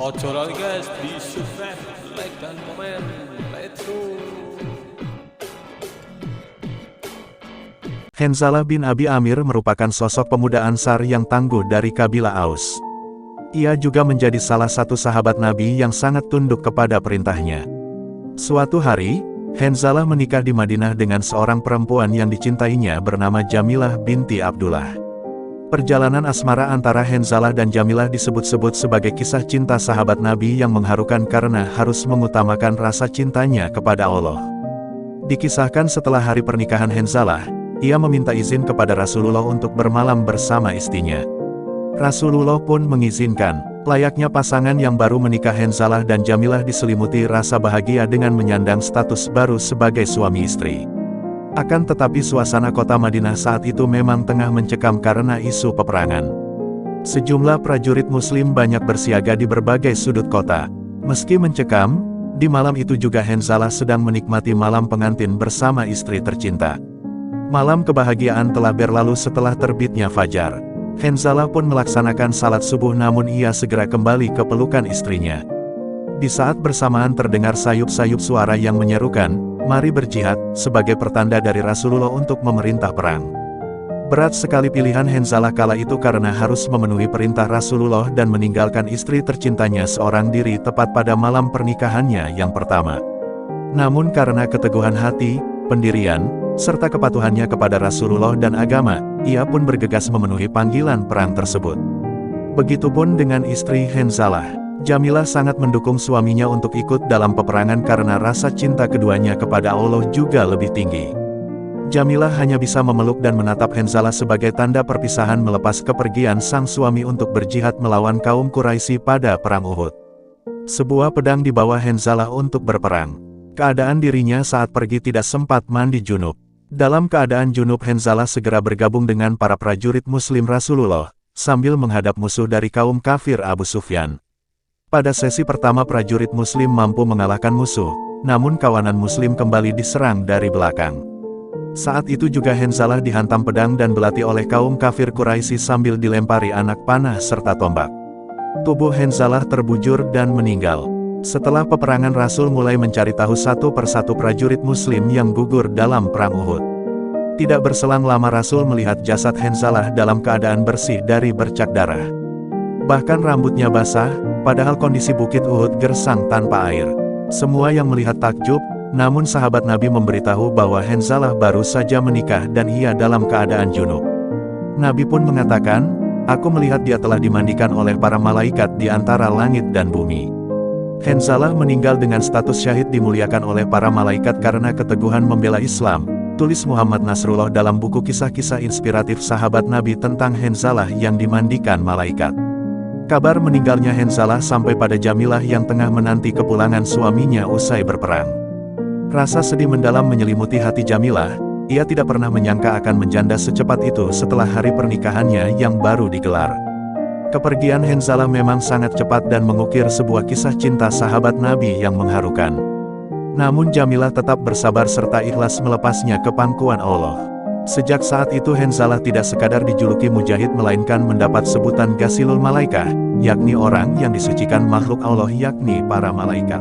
Ojo lali guys, di subscribe, like dan komen. Let's go. Hanzalah bin Abi Amir merupakan sosok pemuda Ansar yang tangguh dari kabilah Aus. Ia juga menjadi salah satu sahabat Nabi yang sangat tunduk kepada perintahnya. Suatu hari, Hanzalah menikah di Madinah dengan seorang perempuan yang dicintainya bernama Jamilah binti Abdullah. Perjalanan asmara antara Hanzalah dan Jamilah disebut-sebut sebagai kisah cinta sahabat Nabi yang mengharukan karena harus mengutamakan rasa cintanya kepada Allah. Dikisahkan setelah hari pernikahan Hanzalah, ia meminta izin kepada Rasulullah untuk bermalam bersama istrinya. Rasulullah pun mengizinkan. Layaknya pasangan yang baru menikah, Hanzalah dan Jamilah diselimuti rasa bahagia dengan menyandang status baru sebagai suami istri. Akan tetapi suasana kota Madinah saat itu memang tengah mencekam karena isu peperangan. Sejumlah prajurit muslim banyak bersiaga di berbagai sudut kota. Meski mencekam, di malam itu juga Hanzalah sedang menikmati malam pengantin bersama istri tercinta. Malam kebahagiaan telah berlalu setelah terbitnya fajar. Hanzalah pun melaksanakan salat subuh, namun ia segera kembali ke pelukan istrinya. Di saat bersamaan terdengar sayup-sayup suara yang menyerukan, "Mari berjihad," sebagai pertanda dari Rasulullah untuk memerintah perang. Berat sekali pilihan Hanzalah kala itu karena harus memenuhi perintah Rasulullah dan meninggalkan istri tercintanya seorang diri tepat pada malam pernikahannya yang pertama. Namun karena keteguhan hati, pendirian, serta kepatuhannya kepada Rasulullah dan agama, ia pun bergegas memenuhi panggilan perang tersebut. Begitupun dengan istri Hanzalah. Jamilah sangat mendukung suaminya untuk ikut dalam peperangan karena rasa cinta keduanya kepada Allah juga lebih tinggi. Jamilah hanya bisa memeluk dan menatap Hanzalah sebagai tanda perpisahan melepas kepergian sang suami untuk berjihad melawan kaum Quraisy pada perang Uhud. Sebuah pedang dibawa Hanzalah untuk berperang. Keadaan dirinya saat pergi tidak sempat mandi junub. Dalam keadaan junub, Hanzalah segera bergabung dengan para prajurit muslim Rasulullah, sambil menghadap musuh dari kaum kafir Abu Sufyan. Pada sesi pertama prajurit muslim mampu mengalahkan musuh, namun kawanan muslim kembali diserang dari belakang. Saat itu juga Hanzalah dihantam pedang dan belati oleh kaum kafir Quraisy sambil dilempari anak panah serta tombak. Tubuh Hanzalah terbujur dan meninggal. Setelah peperangan, Rasul mulai mencari tahu satu persatu prajurit muslim yang gugur dalam perang Uhud. Tidak berselang lama Rasul melihat jasad Hanzalah dalam keadaan bersih dari bercak darah. Bahkan rambutnya basah, padahal kondisi bukit Uhud gersang tanpa air. Semua yang melihat takjub, namun sahabat Nabi memberitahu bahwa Hanzalah baru saja menikah dan ia dalam keadaan junub. Nabi pun mengatakan, "Aku melihat dia telah dimandikan oleh para malaikat di antara langit dan bumi." Hanzalah meninggal dengan status syahid dimuliakan oleh para malaikat karena keteguhan membela Islam, tulis Muhammad Nasrullah dalam buku kisah-kisah inspiratif sahabat Nabi tentang Hanzalah yang dimandikan malaikat. Kabar meninggalnya Hanzalah sampai pada Jamilah yang tengah menanti kepulangan suaminya usai berperang. Rasa sedih mendalam menyelimuti hati Jamilah, ia tidak pernah menyangka akan menjanda secepat itu setelah hari pernikahannya yang baru digelar. Kepergian Hanzalah memang sangat cepat dan mengukir sebuah kisah cinta sahabat Nabi yang mengharukan. Namun Jamilah tetap bersabar serta ikhlas melepasnya ke pangkuan Allah. Sejak saat itu Hanzalah tidak sekadar dijuluki mujahid melainkan mendapat sebutan Ghasilul Malaikah, yakni orang yang disucikan makhluk Allah yakni para malaikat.